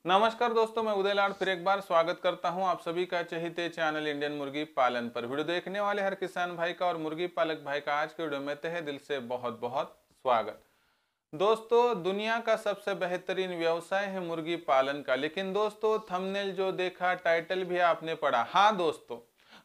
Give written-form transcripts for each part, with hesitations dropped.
नमस्कार दोस्तों, मैं उदय लाड फिर एक बार स्वागत करता हूं आप सभी का चहेते चैनल इंडियन मुर्गी पालन पर। वीडियो देखने वाले हर किसान भाई का और मुर्गी पालक भाई का आज के वीडियो में तहे दिल से बहुत बहुत स्वागत। दोस्तों, दुनिया का सबसे बेहतरीन व्यवसाय है मुर्गी पालन का, लेकिन दोस्तों थंबनेल जो देखा, टाइटल भी आपने पढ़ा। हाँ दोस्तों,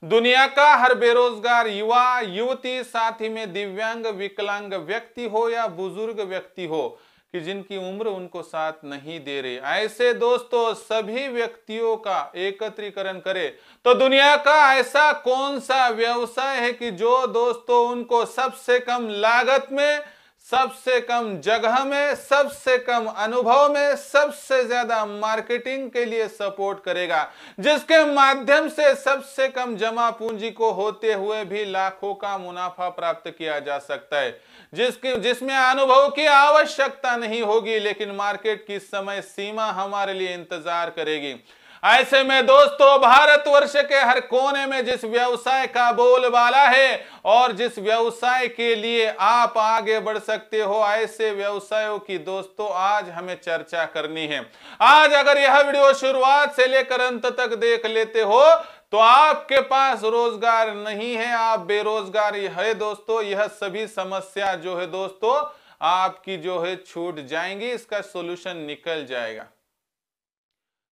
दुनिया का हर बेरोजगार युवा युवती, साथ ही में दिव्यांग विकलांग व्यक्ति हो या बुजुर्ग व्यक्ति हो कि जिनकी उम्र उनको साथ नहीं दे रही, ऐसे दोस्तों सभी व्यक्तियों का एकत्रीकरण करे तो दुनिया का ऐसा कौन सा व्यवसाय है कि जो दोस्तों उनको सबसे कम लागत में, सबसे कम जगह में, सबसे कम अनुभव में, सबसे ज्यादा मार्केटिंग के लिए सपोर्ट करेगा, जिसके माध्यम से सबसे कम जमा पूंजी को होते हुए भी लाखों का मुनाफा प्राप्त किया जा सकता है, जिसमें अनुभव की आवश्यकता नहीं होगी, लेकिन मार्केट की समय सीमा हमारे लिए इंतजार करेगी। ऐसे में दोस्तों भारतवर्ष के हर कोने में जिस व्यवसाय का बोलबाला है और जिस व्यवसाय के लिए आप आगे बढ़ सकते हो, ऐसे व्यवसायों की दोस्तों आज हमें चर्चा करनी है। आज अगर यह वीडियो शुरुआत से लेकर अंत तक देख लेते हो तो आपके पास रोजगार नहीं है, आप बेरोजगार है दोस्तों, यह सभी समस्या जो है दोस्तों आपकी जो है छूट जाएंगी, इसका सॉल्यूशन निकल जाएगा।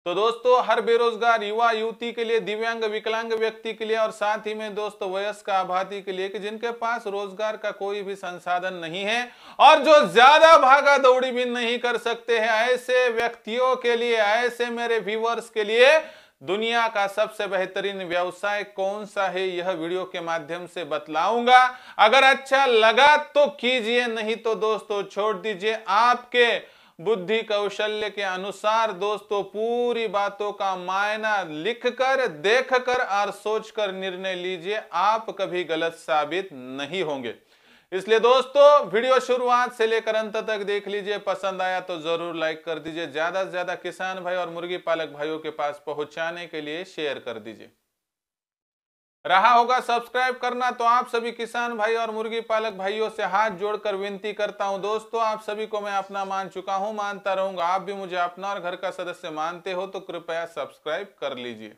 तो दोस्तों हर बेरोजगार युवा युवती के लिए, दिव्यांग विकलांग व्यक्ति के लिए और साथ ही में दोस्तों वयस्क आबादी के लिए कि जिनके पास रोजगार का कोई भी संसाधन नहीं है और जो ज्यादा भागा दौड़ी भी नहीं कर सकते हैं, ऐसे व्यक्तियों के लिए, ऐसे मेरे व्यूअर्स के लिए दुनिया का सबसे बेहतरीन व्यवसाय कौन सा है, यह वीडियो के माध्यम से बतलाऊंगा। अगर अच्छा लगा तो कीजिए, नहीं तो दोस्तों छोड़ दीजिए। आपके बुद्धि कौशल्य के अनुसार दोस्तों पूरी बातों का मायना लिखकर, देखकर और सोचकर निर्णय लीजिए, आप कभी गलत साबित नहीं होंगे। इसलिए दोस्तों वीडियो शुरुआत से लेकर अंत तक देख लीजिए, पसंद आया तो जरूर लाइक कर दीजिए, ज्यादा से ज्यादा किसान भाई और मुर्गी पालक भाइयों के पास पहुंचाने के लिए शेयर कर दीजिए। रहा होगा सब्सक्राइब करना तो आप सभी किसान भाई और मुर्गी पालक भाइयों से हाथ जोड़कर विनती करता हूं। दोस्तों आप सभी को मैं अपना मान चुका हूं, मानता रहूंगा, आप भी मुझे अपना और घर का सदस्य मानते हो तो कृपया सब्सक्राइब कर लीजिए।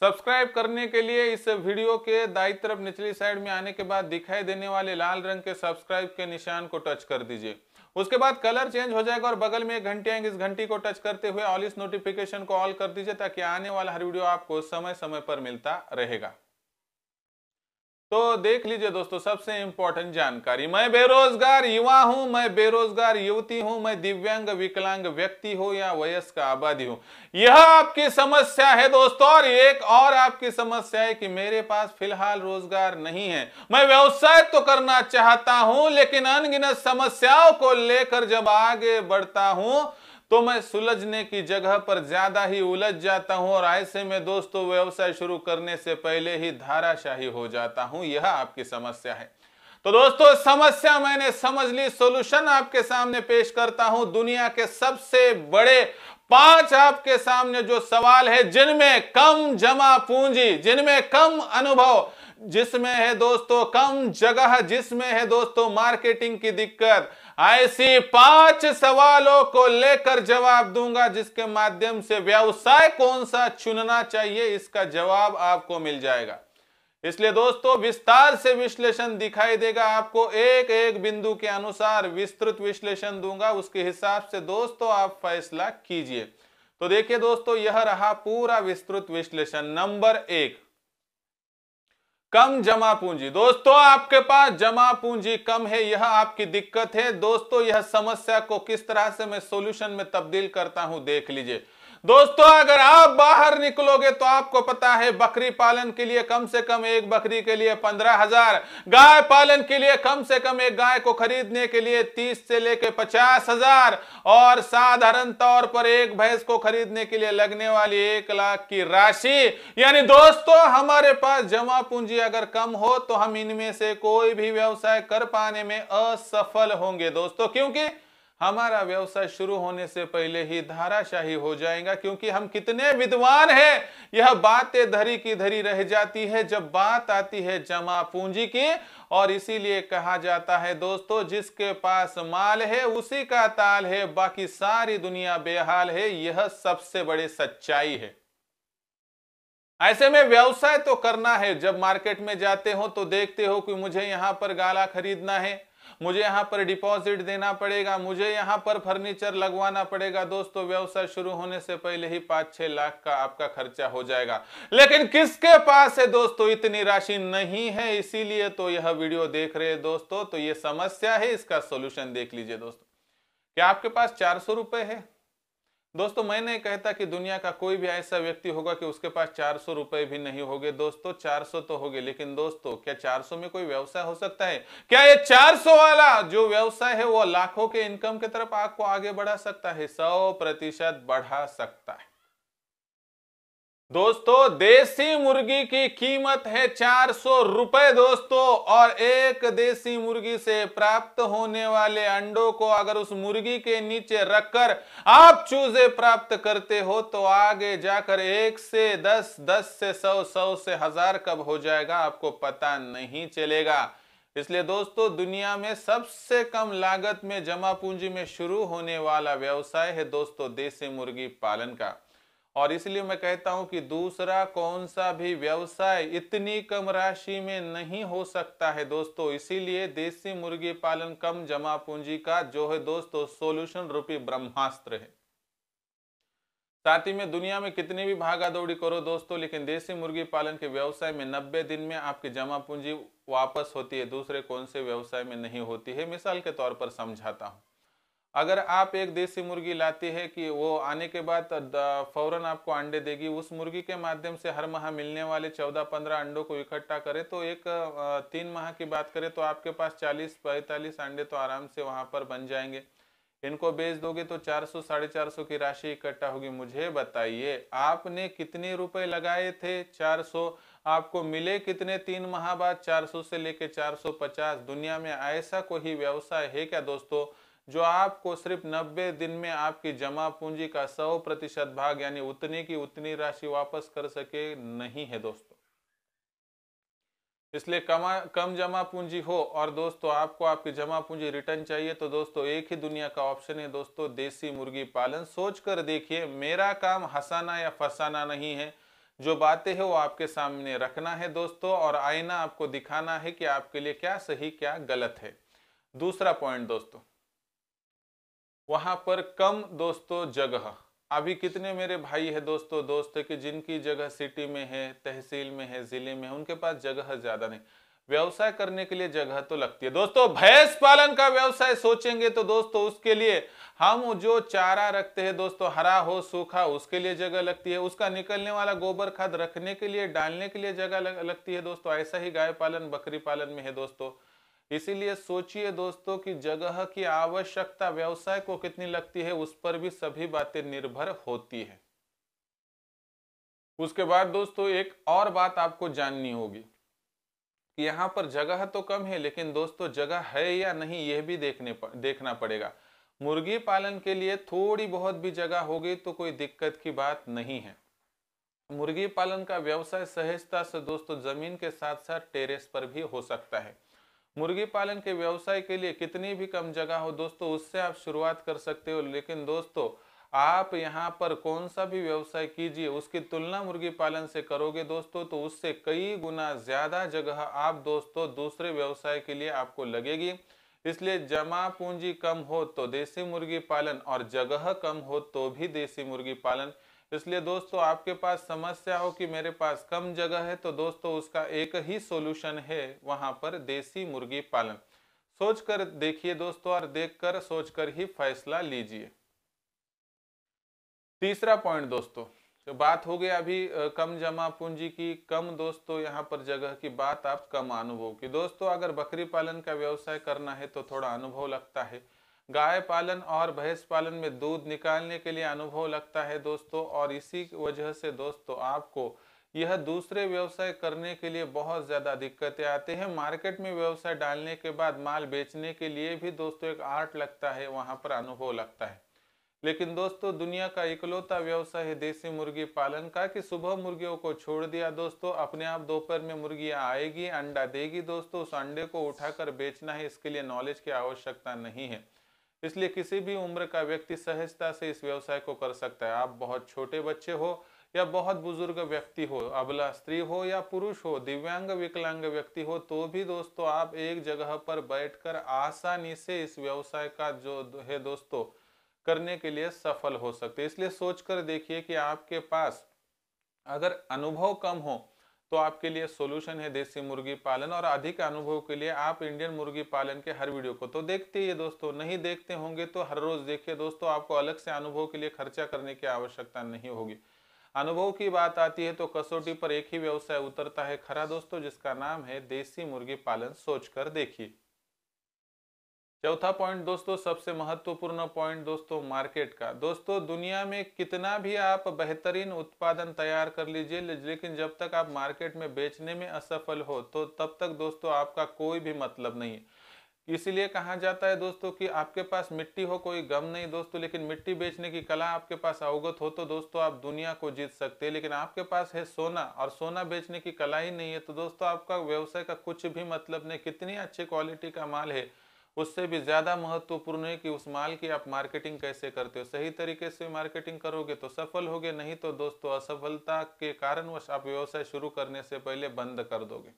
सब्सक्राइब करने के लिए इस वीडियो के दाईं तरफ निचली साइड में आने के बाद दिखाई देने वाले लाल रंग के सब्सक्राइब के निशान को टच कर दीजिए। उसके बाद कलर चेंज हो जाएगा और बगल में एक घंटी आएगी, इस घंटी को टच करते हुए ऑल इस नोटिफिकेशन को ऑल कर दीजिए ताकि आने वाला हर वीडियो आपको समय समय पर मिलता रहेगा। तो देख लीजिए दोस्तों सबसे इंपॉर्टेंट जानकारी, मैं बेरोजगार युवा हूं, मैं बेरोजगार युवती हूं, मैं दिव्यांग विकलांग व्यक्ति हो या वयस्क आबादी हूं, यह आपकी समस्या है दोस्तों। और एक और आपकी समस्या है कि मेरे पास फिलहाल रोजगार नहीं है, मैं व्यवसाय तो करना चाहता हूं लेकिन अनगिनत समस्याओं को लेकर जब आगे बढ़ता हूं तो मैं सुलझने की जगह पर ज्यादा ही उलझ जाता हूं और ऐसे में दोस्तों व्यवसाय शुरू करने से पहले ही धाराशाही हो जाता हूं, यह आपकी समस्या है। तो दोस्तों समस्या मैंने समझ ली, सॉल्यूशन आपके सामने पेश करता हूं। दुनिया के सबसे बड़े 5 आपके सामने जो सवाल है, जिनमें कम जमा पूंजी, जिनमें कम अनुभव, जिसमें है दोस्तों कम जगह, जिसमें है दोस्तों मार्केटिंग की दिक्कत, ऐसी 5 सवालों को लेकर जवाब दूंगा, जिसके माध्यम से व्यवसाय कौन सा चुनना चाहिए इसका जवाब आपको मिल जाएगा। इसलिए दोस्तों विस्तार से विश्लेषण दिखाई देगा आपको, एक एक बिंदु के अनुसार विस्तृत विश्लेषण दूंगा, उसके हिसाब से दोस्तों आप फैसला कीजिए। तो देखिए दोस्तों यह रहा पूरा विस्तृत विश्लेषण। नंबर 1, कम जमा पूंजी। दोस्तों आपके पास जमा पूंजी कम है, यह आपकी दिक्कत है। दोस्तों यह समस्या को किस तरह से मैं सॉल्यूशन में तब्दील करता हूं देख लीजिए। दोस्तों अगर आप बाहर निकलोगे तो आपको पता है बकरी पालन के लिए कम से कम एक बकरी के लिए 15,000, गाय पालन के लिए कम से कम एक गाय को खरीदने के लिए 30 से लेकर 50,000 और साधारण तौर पर एक भैंस को खरीदने के लिए लगने वाली 1 लाख की राशि, यानी दोस्तों हमारे पास जमा पूंजी अगर कम हो तो हम इनमें से कोई भी व्यवसाय कर पाने में असफल होंगे दोस्तों, क्योंकि हमारा व्यवसाय शुरू होने से पहले ही धाराशाही हो जाएगा, क्योंकि हम कितने विद्वान हैं, यह बातें धरी की धरी रह जाती है जब बात आती है जमा पूंजी की। और इसीलिए कहा जाता है दोस्तों, जिसके पास माल है उसी का ताल है, बाकी सारी दुनिया बेहाल है। यह सबसे बड़ी सच्चाई है। ऐसे में व्यवसाय तो करना है। जब मार्केट में जाते हो तो देखते हो कि मुझे यहां पर गाला खरीदना है, मुझे यहां पर डिपॉजिट देना पड़ेगा, मुझे यहां पर फर्नीचर लगवाना पड़ेगा। दोस्तों, व्यवसाय शुरू होने से पहले ही 5-6 लाख का आपका खर्चा हो जाएगा। लेकिन किसके पास है दोस्तों इतनी राशि? नहीं है। इसीलिए तो यह वीडियो देख रहे हैं दोस्तों। तो यह समस्या है, इसका सोल्यूशन देख लीजिए दोस्तों। क्या आपके पास 400 रुपए है? दोस्तों, मैं नहीं कहता कि दुनिया का कोई भी ऐसा व्यक्ति होगा कि उसके पास 400 रुपए भी नहीं होंगे। दोस्तों, 400 तो होंगे, लेकिन दोस्तों क्या 400 में कोई व्यवसाय हो सकता है? क्या ये 400 वाला जो व्यवसाय है वो लाखों के इनकम की तरफ आपको आगे बढ़ा सकता है? 100% बढ़ा सकता है। दोस्तों, देसी मुर्गी की कीमत है 400 रुपए दोस्तों। और एक देसी मुर्गी से प्राप्त होने वाले अंडों को अगर उस मुर्गी के नीचे रखकर आप चूजे प्राप्त करते हो तो आगे जाकर 1 से 10, 10 से 100, 100 से 1000 कब हो जाएगा आपको पता नहीं चलेगा। इसलिए दोस्तों, दुनिया में सबसे कम लागत में जमा पूंजी में शुरू होने वाला व्यवसाय है दोस्तों देसी मुर्गी पालन का। और इसलिए मैं कहता हूं कि दूसरा कौन सा भी व्यवसाय इतनी कम राशि में नहीं हो सकता है दोस्तों। इसीलिए देसी मुर्गी पालन कम जमा पूंजी का जो है दोस्तों सोल्यूशन रूपी ब्रह्मास्त्र है। साथ ही में दुनिया में कितनी भी भागा दौड़ी करो दोस्तों, लेकिन देसी मुर्गी पालन के व्यवसाय में 90 दिन में आपकी जमा पूंजी वापस होती है। दूसरे कौन से व्यवसाय में नहीं होती है। मिसाल के तौर पर समझाता हूं। अगर आप एक देसी मुर्गी लाते हैं कि वो आने के बाद फौरन आपको अंडे देगी, उस मुर्गी के माध्यम से हर माह मिलने वाले 14-15 अंडों को इकट्ठा करें तो एक 3 माह की बात करें तो आपके पास 40-45 अंडे तो आराम से वहां पर बन जाएंगे। इनको बेच दोगे तो 400-450 की राशि इकट्ठा होगी। मुझे बताइए, आपने कितने रुपए लगाए थे? 400। आपको मिले कितने 3 माह बाद? 400 से लेके 450। दुनिया में ऐसा कोई व्यवसाय है क्या दोस्तों जो आपको सिर्फ 90 दिन में आपकी जमा पूंजी का 100% भाग यानी उतनी की उतनी राशि वापस कर सके? नहीं है दोस्तों। इसलिए कम जमा पूंजी हो और दोस्तों आपको आपकी जमा पूंजी रिटर्न चाहिए तो दोस्तों एक ही दुनिया का ऑप्शन है दोस्तों, देसी मुर्गी पालन। सोच कर देखिए, मेरा काम हंसाना या फंसाना नहीं है। जो बातें हैं वो आपके सामने रखना है दोस्तों, और आईना आपको दिखाना है कि आपके लिए क्या सही क्या गलत है। दूसरा पॉइंट दोस्तों, वहां पर कम दोस्तों जगह। अभी कितने मेरे भाई है दोस्तों, दोस्त है कि जिनकी जगह सिटी में है, तहसील में है, जिले में है, उनके पास जगह ज्यादा नहीं। व्यवसाय करने के लिए जगह तो लगती है दोस्तों। भैंस पालन का व्यवसाय सोचेंगे तो दोस्तों उसके लिए हम जो चारा रखते हैं दोस्तों, हरा हो सूखा, उसके लिए जगह लगती है। उसका निकलने वाला गोबर खाद रखने के लिए, डालने के लिए जगह लगती है दोस्तों। ऐसा ही गाय पालन बकरी पालन में है दोस्तों। इसीलिए सोचिए दोस्तों कि जगह की आवश्यकता व्यवसाय को कितनी लगती है, उस पर भी सभी बातें निर्भर होती है। उसके बाद दोस्तों एक और बात आपको जाननी होगी कि यहाँ पर जगह तो कम है, लेकिन दोस्तों जगह है या नहीं यह भी देखना पड़ेगा। मुर्गी पालन के लिए थोड़ी बहुत भी जगह होगी तो कोई दिक्कत की बात नहीं है। मुर्गी पालन का व्यवसाय सहजता से दोस्तों जमीन के साथ साथ टेरेस पर भी हो सकता है। मुर्गी पालन के व्यवसाय के लिए कितनी भी कम जगह हो दोस्तों, उससे आप शुरुआत कर सकते हो। लेकिन दोस्तों आप यहाँ पर कौन सा भी व्यवसाय कीजिए, उसकी तुलना मुर्गी पालन से करोगे दोस्तों तो उससे कई गुना ज्यादा जगह आप दोस्तों दूसरे व्यवसाय के लिए आपको लगेगी। इसलिए जमा पूंजी कम हो तो देसी मुर्गी पालन, और जगह कम हो तो भी देसी मुर्गी पालन। इसलिए दोस्तों आपके पास समस्या हो कि मेरे पास कम जगह है तो दोस्तों उसका एक ही सॉल्यूशन है, वहां पर देसी मुर्गी पालन। सोचकर देखिए दोस्तों, और देखकर सोचकर ही फैसला लीजिए। तीसरा पॉइंट दोस्तों, जो बात हो गई अभी कम जमा पूंजी की, कम दोस्तों यहाँ पर जगह की बात, आप कम अनुभव की। दोस्तों अगर बकरी पालन का व्यवसाय करना है तो थोड़ा अनुभव लगता है। गाय पालन और भैंस पालन में दूध निकालने के लिए अनुभव लगता है दोस्तों। और इसी वजह से दोस्तों आपको यह दूसरे व्यवसाय करने के लिए बहुत ज़्यादा दिक्कतें आते हैं। मार्केट में व्यवसाय डालने के बाद माल बेचने के लिए भी दोस्तों एक आर्ट लगता है, वहाँ पर अनुभव लगता है। लेकिन दोस्तों दुनिया का इकलौता व्यवसाय है देसी मुर्गी पालन का कि सुबह मुर्गियों को छोड़ दिया दोस्तों, अपने आप दोपहर में मुर्गियां आएगी, अंडा देगी दोस्तों, उस अंडे को उठाकर बेचना है, इसके लिए नॉलेज की आवश्यकता नहीं है। इसलिए किसी भी उम्र का व्यक्ति सहजता से इस व्यवसाय को कर सकता है। आप बहुत छोटे बच्चे हो या बहुत बुजुर्ग व्यक्ति हो, अबला स्त्री हो या पुरुष हो, दिव्यांग विकलांग व्यक्ति हो, तो भी दोस्तों आप एक जगह पर बैठकर आसानी से इस व्यवसाय का जो है दोस्तों करने के लिए सफल हो सकते। इसलिए सोचकर देखिए कि आपके पास अगर अनुभव कम हो तो आपके लिए सॉल्यूशन है देसी मुर्गी पालन, और अधिक अनुभव के लिए आप इंडियन मुर्गी पालन के हर वीडियो को तो देखते ही है दोस्तों, नहीं देखते होंगे तो हर रोज देखिए दोस्तों, आपको अलग से अनुभव के लिए खर्चा करने की आवश्यकता नहीं होगी। अनुभव की बात आती है तो कसौटी पर एक ही व्यवसाय उतरता है खरा दोस्तों, जिसका नाम है देसी मुर्गी पालन। सोचकर देखिए। चौथा पॉइंट दोस्तों, सबसे महत्वपूर्ण पॉइंट दोस्तों, मार्केट का। दोस्तों दुनिया में कितना भी आप बेहतरीन उत्पादन तैयार कर लीजिए, लेकिन जब तक आप मार्केट में बेचने में असफल हो तो तब तक दोस्तों आपका कोई भी मतलब नहीं है। इसीलिए कहा जाता है दोस्तों कि आपके पास मिट्टी हो कोई गम नहीं दोस्तों, लेकिन मिट्टी बेचने की कला आपके पास अवगत हो तो दोस्तों आप दुनिया को जीत सकते हैं। लेकिन आपके पास है सोना और सोना बेचने की कला ही नहीं है तो दोस्तों आपका व्यवसाय का कुछ भी मतलब नहीं। कितनी अच्छी क्वालिटी का माल है, उससे भी ज्यादा महत्वपूर्ण है कि उस माल की आप मार्केटिंग कैसे करते हो। सही तरीके से मार्केटिंग करोगे तो सफल होगे, नहीं तो दोस्तों असफलता के कारणवश आप व्यवसाय शुरू करने से पहले बंद कर दोगे।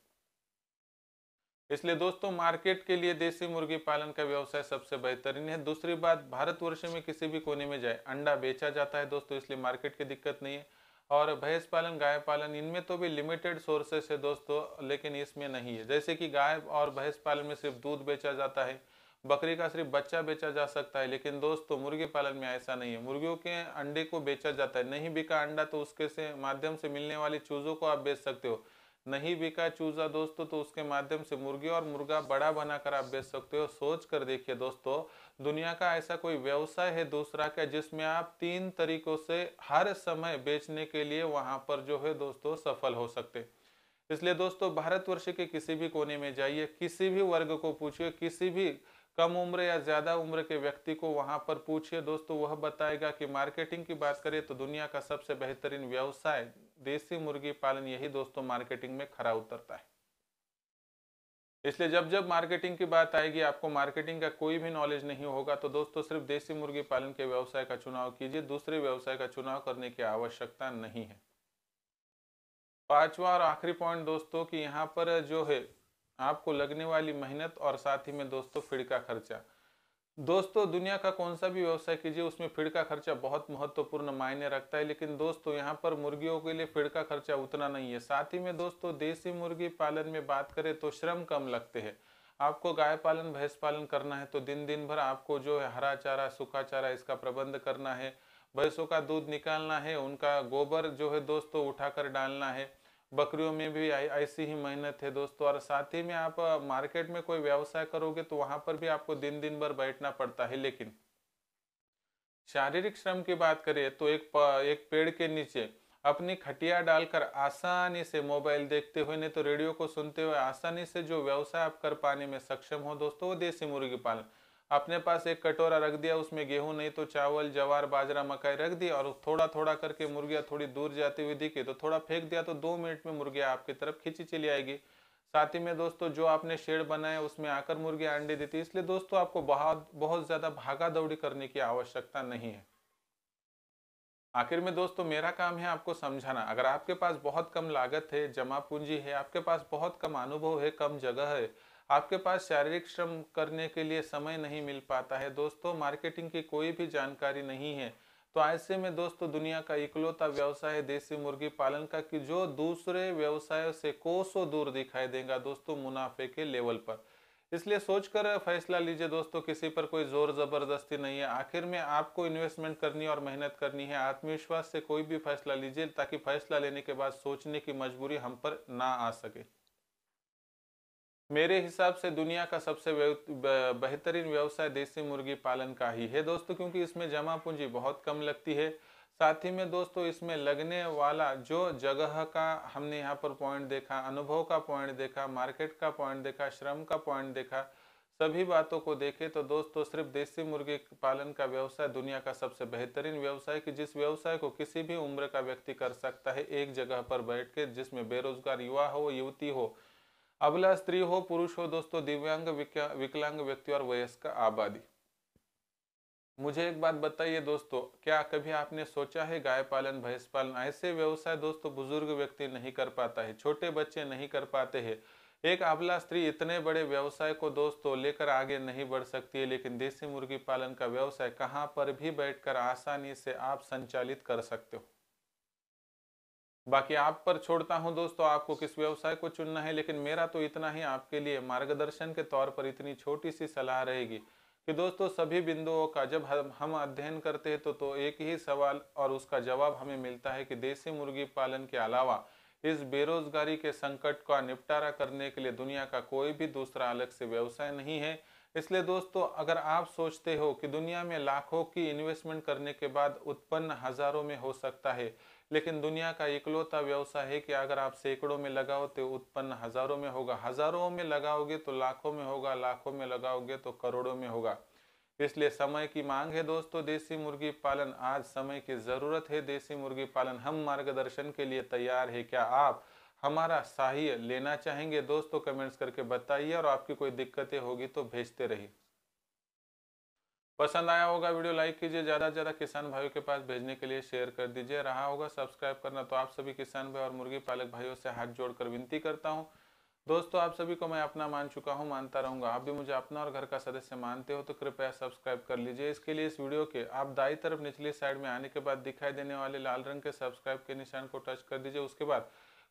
इसलिए दोस्तों मार्केट के लिए देसी मुर्गी पालन का व्यवसाय सबसे बेहतरीन है। दूसरी बात, भारतवर्ष में किसी भी कोने में जाए अंडा बेचा जाता है दोस्तों, इसलिए मार्केट की दिक्कत नहीं है। और भैंस पालन, गाय पालन, इनमें तो भी लिमिटेड सोर्सेस है दोस्तों, लेकिन इसमें नहीं है। जैसे कि गाय और भैंस पालन में सिर्फ दूध बेचा जाता है, बकरी का सिर्फ बच्चा बेचा जा सकता है, लेकिन दोस्तों मुर्गी पालन में ऐसा नहीं है। मुर्गियों के अंडे को बेचा जाता है। नहीं बिका अंडा तो उसके से माध्यम से मिलने वाली चूजों को आप बेच सकते हो। नहीं बिका चूजा दोस्तों तो उसके माध्यम से मुर्गी और मुर्गा बड़ा बनाकर आप बेच सकते हो। सोच कर देखिए दोस्तों, दुनिया का ऐसा कोई व्यवसाय है दूसरा क्या जिसमें आप 3 तरीकों से हर समय बेचने के लिए वहां पर जो है दोस्तों सफल हो सकते। इसलिए दोस्तों भारतवर्ष के किसी भी कोने में जाइए, किसी भी वर्ग को पूछिए, किसी भी कम उम्र या ज्यादा उम्र के व्यक्ति को वहां पर पूछिए दोस्तों, वह बताएगा कि मार्केटिंग की बात करें तो दुनिया का सबसे बेहतरीन व्यवसाय देसी मुर्गी पालन यही दोस्तों मार्केटिंग में खरा उतरता है। इसलिए जब जब मार्केटिंग की बात आएगी, आपको मार्केटिंग का कोई भी नॉलेज नहीं होगा तो दोस्तों सिर्फ देसी मुर्गी पालन के व्यवसाय का चुनाव कीजिए, दूसरे व्यवसाय का चुनाव करने की आवश्यकता नहीं है। पांचवा और आखिरी पॉइंट दोस्तों कि यहाँ पर जो है आपको लगने वाली मेहनत और साथ ही में दोस्तों फीड का खर्चा। दोस्तों दुनिया का कौन सा भी व्यवसाय कीजिए उसमें फीड का खर्चा बहुत महत्वपूर्ण मायने रखता है, लेकिन दोस्तों यहाँ पर मुर्गियों के लिए फीड का खर्चा उतना नहीं है। साथ ही में दोस्तों देसी मुर्गी पालन में बात करें तो श्रम कम लगते हैं। आपको गाय पालन भैंस पालन करना है तो दिन दिन भर आपको जो है हरा चारा सूखा चारा इसका प्रबंध करना है, भैंसों का दूध निकालना है, उनका गोबर जो है दोस्तों उठाकर डालना है। बकरियों में भी ऐसी ही मेहनत है दोस्तों। और साथ ही में आप मार्केट में कोई व्यवसाय करोगे तो वहां पर भी आपको दिन दिन भर बैठना पड़ता है। लेकिन शारीरिक श्रम की बात करें तो एक पेड़ के नीचे अपनी खटिया डालकर आसानी से मोबाइल देखते हुए नहीं तो रेडियो को सुनते हुए आसानी से जो व्यवसाय आप कर पाने में सक्षम हो दोस्तों वो देसी मुर्गी पालन। अपने पास एक कटोरा रख दिया, उसमें गेहूं नहीं तो चावल ज्वार बाजरा मकई रख दिया और थोड़ा थोड़ा करके मुर्गियां थोड़ी दूर जाती हुई दिखी तो थोड़ा फेंक दिया तो 2 मिनट में मुर्गियां आपकी तरफ खींची चली आएगी। साथ ही में दोस्तों जो आपने शेड बनाया उसमें आकर मुर्गियां अंडे देती। इसलिए दोस्तों आपको बहुत बहुत ज्यादा भागा दौड़ी करने की आवश्यकता नहीं है। आखिर में दोस्तों मेरा काम है आपको समझाना। अगर आपके पास बहुत कम लागत है, जमा पूंजी है, आपके पास बहुत कम अनुभव है, कम जगह है, आपके पास शारीरिक श्रम करने के लिए समय नहीं मिल पाता है दोस्तों, मार्केटिंग की कोई भी जानकारी नहीं है, तो ऐसे में दोस्तों दुनिया का इकलौता व्यवसाय है देसी मुर्गी पालन का कि जो दूसरे व्यवसायों से कोसों दूर दिखाई देगा दोस्तों मुनाफे के लेवल पर। इसलिए सोचकर फैसला लीजिए दोस्तों, किसी पर कोई जोर जबरदस्ती नहीं है। आखिर में आपको इन्वेस्टमेंट करनी और मेहनत करनी है। आत्मविश्वास से कोई भी फैसला लीजिए ताकि फैसला लेने के बाद सोचने की मजबूरी हम पर ना आ सके। मेरे हिसाब से दुनिया का सबसे बेहतरीन व्यवसाय देसी मुर्गी पालन का ही है दोस्तों, क्योंकि इसमें जमा पूंजी बहुत कम लगती है। साथ ही में दोस्तों इसमें लगने वाला जो जगह का हमने यहाँ पर पॉइंट देखा, अनुभव का पॉइंट देखा, मार्केट का पॉइंट देखा, श्रम का पॉइंट देखा, सभी बातों को देखें तो दोस्तों सिर्फ देसी मुर्गी पालन का व्यवसाय दुनिया का सबसे बेहतरीन व्यवसाय कि जिस व्यवसाय को किसी भी उम्र का व्यक्ति कर सकता है एक जगह पर बैठ के, जिसमें बेरोजगार युवा हो, युवती हो, अबला स्त्री हो, पुरुष हो, दोस्तों दिव्यांग, विकलांग व्यक्ति और वयस्क आबादी। मुझे एक बात बताइए दोस्तों, क्या कभी आपने सोचा है गाय पालन, भैंस पालन ऐसे व्यवसाय दोस्तों बुजुर्ग व्यक्ति नहीं कर पाता है, छोटे बच्चे नहीं कर पाते हैं, एक अबला स्त्री इतने बड़े व्यवसाय को दोस्तों लेकर आगे नहीं बढ़ सकती है, लेकिन देसी मुर्गी पालन का व्यवसाय कहां पर भी बैठकर आसानी से आप संचालित कर सकते हो। बाकी आप पर छोड़ता हूं दोस्तों, आपको किस व्यवसाय को चुनना है, लेकिन मेरा तो इतना ही आपके लिए मार्गदर्शन के तौर पर इतनी छोटी सी सलाह रहेगी कि दोस्तों सभी बिंदुओं का जब हम अध्ययन करते हैं तो एक ही सवाल और उसका जवाब हमें मिलता है कि देसी मुर्गी पालन के अलावा इस बेरोजगारी के संकट का निपटारा करने के लिए दुनिया का कोई भी दूसरा अलग से व्यवसाय नहीं है। इसलिए दोस्तों अगर आप सोचते हो कि दुनिया में लाखों की इन्वेस्टमेंट करने के बाद उत्पन्न हजारों में हो सकता है, लेकिन दुनिया का इकलौता व्यवसाय है कि अगर आप सैकड़ों में लगाओ तो उत्पन्न हजारों में होगा, हजारों में लगाओगे तो लाखों में होगा, लाखों में लगाओगे तो करोड़ों में होगा। इसलिए समय की मांग है दोस्तों देसी मुर्गी पालन, आज समय की जरूरत है देसी मुर्गी पालन। हम मार्गदर्शन के लिए तैयार है, क्या आप हमारा सहाय लेना चाहेंगे? दोस्तों कमेंट्स करके बताइए और आपकी कोई दिक्कतें होगी तो भेजते रहिए। पसंद आया होगा वीडियो लाइक कीजिए, ज़्यादा से ज़्यादा किसान भाइयों के पास भेजने के लिए शेयर कर दीजिए। रहा होगा सब्सक्राइब करना तो आप सभी किसान भाई और मुर्गी पालक भाइयों से हाथ जोड़कर विनती करता हूं। दोस्तों आप सभी को मैं अपना मान चुका हूं, मानता रहूंगा। आप भी मुझे अपना और घर का सदस्य मानते हो तो कृपया सब्सक्राइब कर लीजिए। इसके लिए इस वीडियो के आप दाईं तरफ निचली साइड में आने के बाद दिखाई देने वाले लाल रंग के सब्सक्राइब के निशान को टच कर दीजिए। उसके बाद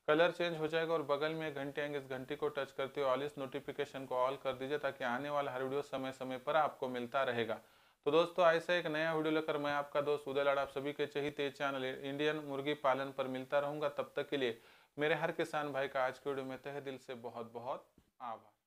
कलर चेंज हो जाएगा और बगल में घंटे आएंगे, इस घंटी को टच करते हुए ऑल इस नोटिफिकेशन को ऑल कर दीजिए ताकि आने वाला हर वीडियो समय समय पर आपको मिलता रहेगा। तो दोस्तों ऐसा एक नया वीडियो लेकर मैं आपका दोस्त उदय लाड आप सभी के चहीते चैनल इंडियन मुर्गी पालन पर मिलता रहूंगा। तब तक के लिए मेरे हर किसान भाई का आज के वीडियो में तहे दिल से बहुत बहुत आभार।